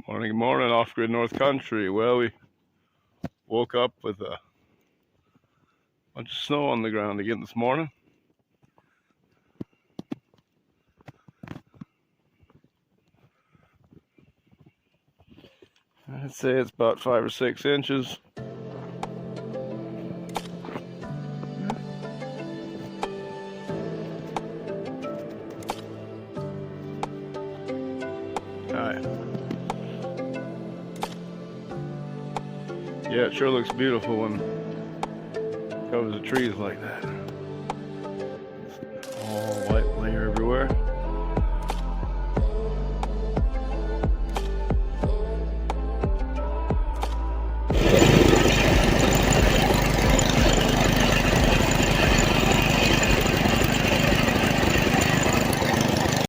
Morning, morning, off-grid North Country. Well, we woke up with a bunch of snow on the ground again this morning. I'd say it's about 5 or 6 inches. Alright. Yeah, it sure looks beautiful when it covers the trees like that.